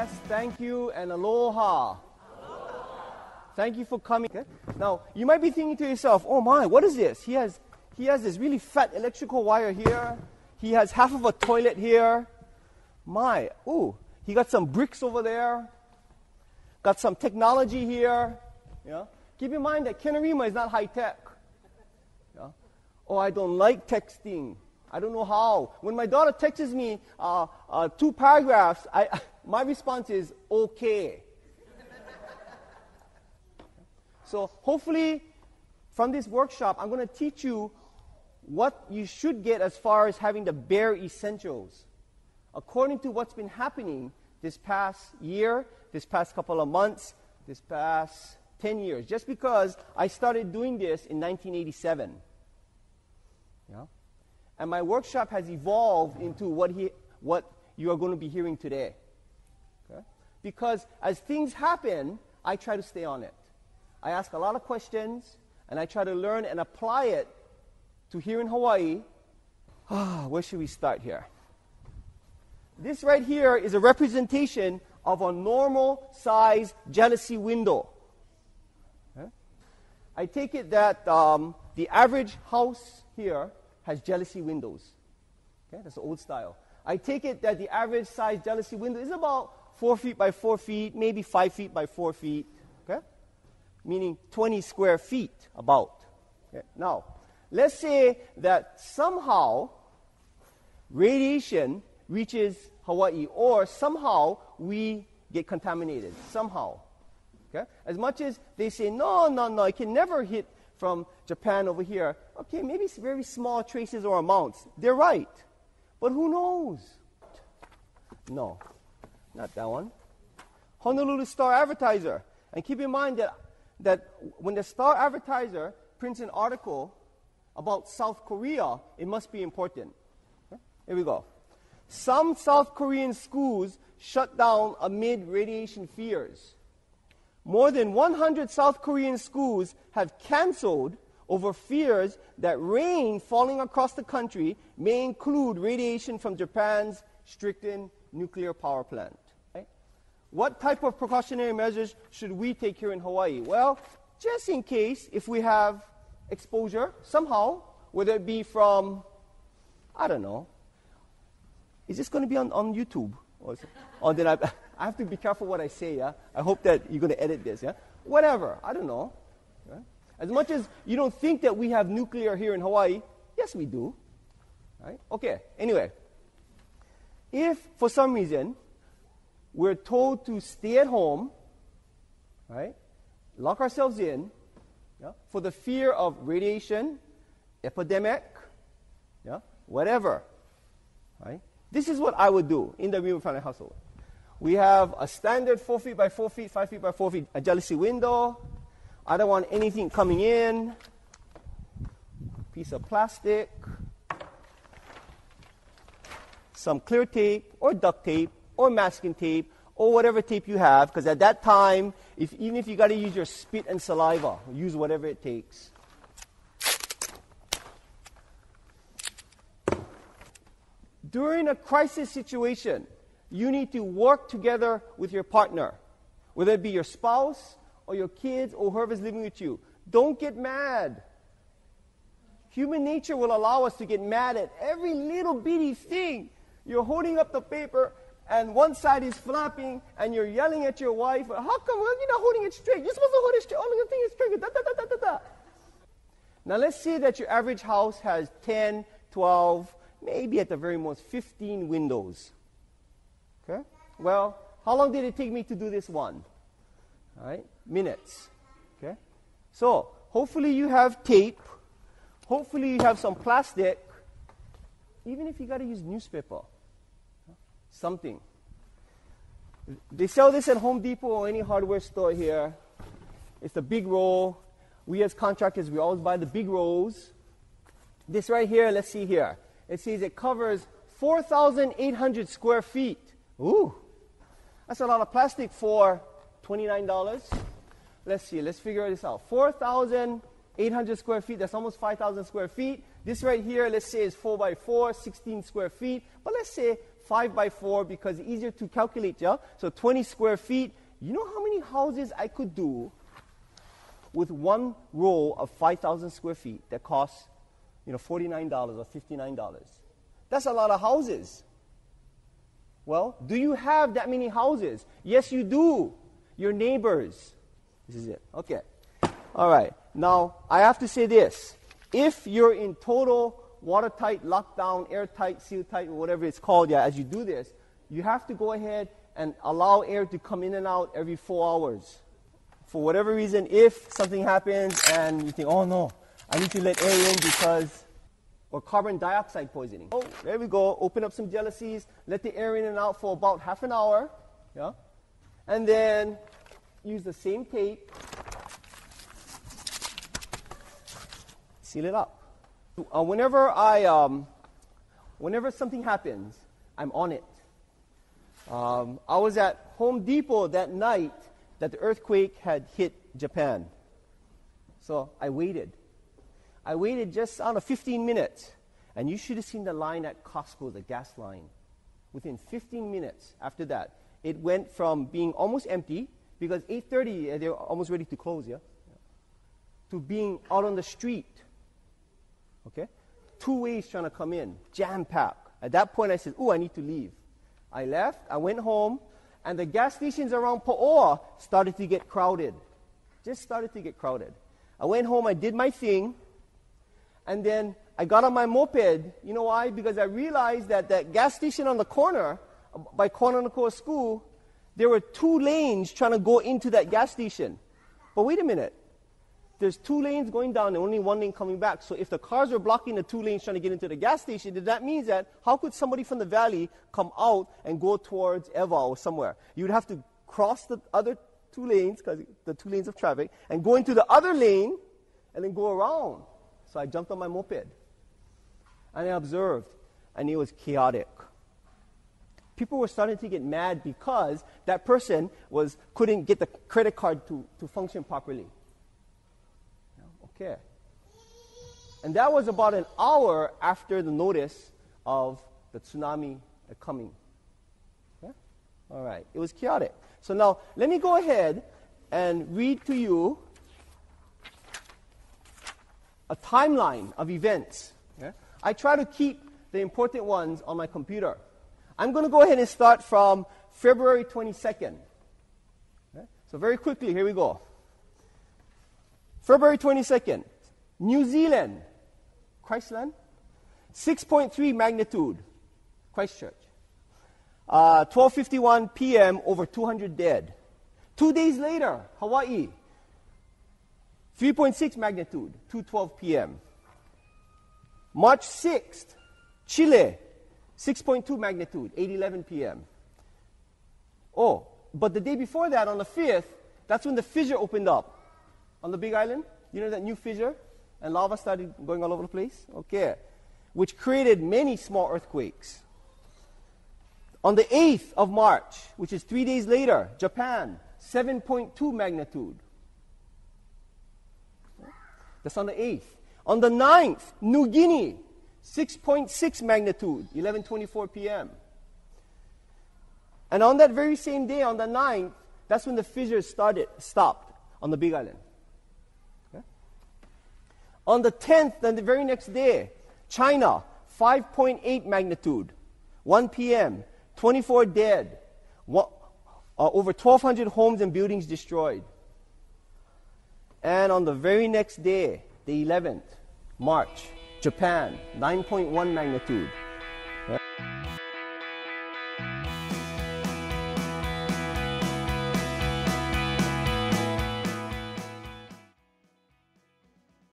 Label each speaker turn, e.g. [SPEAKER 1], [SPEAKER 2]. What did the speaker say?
[SPEAKER 1] yes, thank you, and aloha. Thank you for coming. Okay? Now, you might be thinking to yourself, oh my, what is this? He has this really fat electrical wire here. He has half of a toilet here. My, ooh, he got some bricks over there. Got some technology here. Yeah? Keep in mind that Kenarima is not high tech. Yeah? Oh, I don't like texting. I don't know how. When my daughter texts me 2 paragraphs, my response is okay. So hopefully from this workshop, I'm going to teach you what you should get as far as having the bare essentials. According to what's been happening this past year, this past couple of months, this past 10 years, just because I started doing this in 1987. Yeah? And my workshop has evolved into what you are going to be hearing today. Okay? Because as things happen, I try to stay on it. I ask a lot of questions, and I try to learn and apply it to here in Hawaii. Where should we start here? This right here is a representation of a normal size jealousy window. Okay? I take it that the average house here has jealousy windows. Okay? That's the old style. I take it that the average size jealousy window is about 4 feet by 4 feet, maybe 5 feet by 4 feet. Okay? Meaning 20 square feet about. Okay? Now, let's say that somehow radiation reaches Hawaii, or somehow we get contaminated, somehow. Okay? As much as they say, no, it can never hit from Japan over here. Okay, maybe it's very small traces or amounts. They're right. But who knows? No, not that one. Honolulu Star Advertiser. And keep in mind that when the Star Advertiser prints an article about South Korea, it must be important. Okay? Here we go. Some South Korean schools shut down amid radiation fears. More than 100 South Korean schools have canceled over fears that rain falling across the country may include radiation from Japan's stricken nuclear power plant. Okay? What type of precautionary measures should we take here in Hawaii? Well, just in case, if we have exposure somehow, whether it be from, I don't know, is this going to be on YouTube? Or then I have to be careful what I say, yeah? I hope that you're going to edit this, yeah? Whatever, I don't know. Yeah? As much as you don't think that we have nuclear here in Hawaii, yes, we do. Right? Okay, anyway. If, for some reason, we're told to stay at home, right? Lock ourselves in, yeah? For the fear of radiation, epidemic, yeah? Whatever, right? This is what I would do in the Rima family household. We have a standard 4 feet by 4 feet, 5 feet by 4 feet, a jealousy window. I don't want anything coming in. Piece of plastic. Some clear tape or duct tape or masking tape or whatever tape you have, because at that time, even if you got to use your spit and saliva, use whatever it takes. During a crisis situation, you need to work together with your partner, whether it be your spouse or your kids or whoever's living with you. Don't get mad. Human nature will allow us to get mad at every little bitty thing. You're holding up the paper and one side is flapping and you're yelling at your wife, how come you're not holding it straight? You're supposed to hold it straight. Oh, the thing is straight. Da, da, da, da, da, da. Now let's say that your average house has 10, 12, maybe at the very most 15 windows. Okay? Well, how long did it take me to do this one? All right? Minutes. Okay? So, hopefully you have tape. Hopefully you have some plastic. Even if you got to use newspaper. Something. They sell this at Home Depot or any hardware store here. It's the big roll. We as contractors, we always buy the big rolls. This right here, let's see here. It says it covers 4,800 square feet. Ooh, that's a lot of plastic for $29. Let's see, let's figure this out. 4,800 square feet, that's almost 5,000 square feet. This right here, let's say is 4 by 4, 16 square feet. But let's say 5 by 4 because it's easier to calculate, yeah? So 20 square feet. You know how many houses I could do with one row of 5,000 square feet that costs, $49 or $59? That's a lot of houses. Well, do you have that many houses? Yes, you do. Your neighbors. This is it. Okay. All right. Now, I have to say this. If you're in total watertight, lockdown, airtight, seal-tight, or whatever it's called, as you do this, you have to go ahead and allow air to come in and out every 4 hours. For whatever reason, if something happens and you think, oh no, I need to let air in because, or carbon dioxide poisoning. Oh, there we go. Open up some jealousies, let the air in and out for about half an hour, and then use the same tape, seal it up. Whenever something happens, I'm on it. I was at Home Depot that night that the earthquake had hit Japan. So I waited. I waited just 15 minutes. And you should have seen the line at Costco, the gas line. Within 15 minutes after that, it went from being almost empty, because 8:30, they were almost ready to close, to being out on the street. Okay? 2 ways trying to come in, jam-packed. At that point, I said, I need to leave. I left, I went home, and the gas stations around Paoa started to get crowded. Just started to get crowded. I went home, I did my thing, and then I got on my moped. You know why? Because I realized that that gas station on the corner, by Kononokoa School, there were 2 lanes trying to go into that gas station. But wait a minute. There's 2 lanes going down and only 1 lane coming back. So if the cars were blocking the 2 lanes trying to get into the gas station, then that means that how could somebody from the valley come out and go towards Eva or somewhere? You would have to cross the other 2 lanes, because the 2 lanes of traffic, and go into the other lane and then go around. So I jumped on my moped. And I observed, and it was chaotic. People were starting to get mad because that person couldn't get the credit card to function properly. Okay. And that was about an hour after the notice of the tsunami coming. Okay? All right. It was chaotic. So now, let me go ahead and read to you a timeline of events. Okay? I try to keep the important ones on my computer. I'm going to go ahead and start from February 22nd. Okay? So very quickly, here we go. February 22nd, New Zealand, Christland, 6.3 magnitude, Christchurch. 12:51 p.m., over 200 dead. 2 days later, Hawaii, 3.6 magnitude, 2:12 p.m. March 6th, Chile, 6.2 magnitude, 8:11 p.m. Oh, but the day before that, on the 5th, that's when the fissure opened up. On the Big Island, you know that new fissure? And lava started going all over the place? Okay. Which created many small earthquakes. On the 8th of March, which is 3 days later, Japan, 7.2 magnitude. That's on the 8th. On the 9th, New Guinea, 6.6 magnitude, 11:24 p.m. And on that very same day, on the 9th, that's when the fissure stopped on the Big Island. On the 10th, then the very next day, China, 5.8 magnitude, 1 p.m., 24 dead, over 1,200 homes and buildings destroyed. And on the very next day, the 11th, March, Japan, 9.1 magnitude,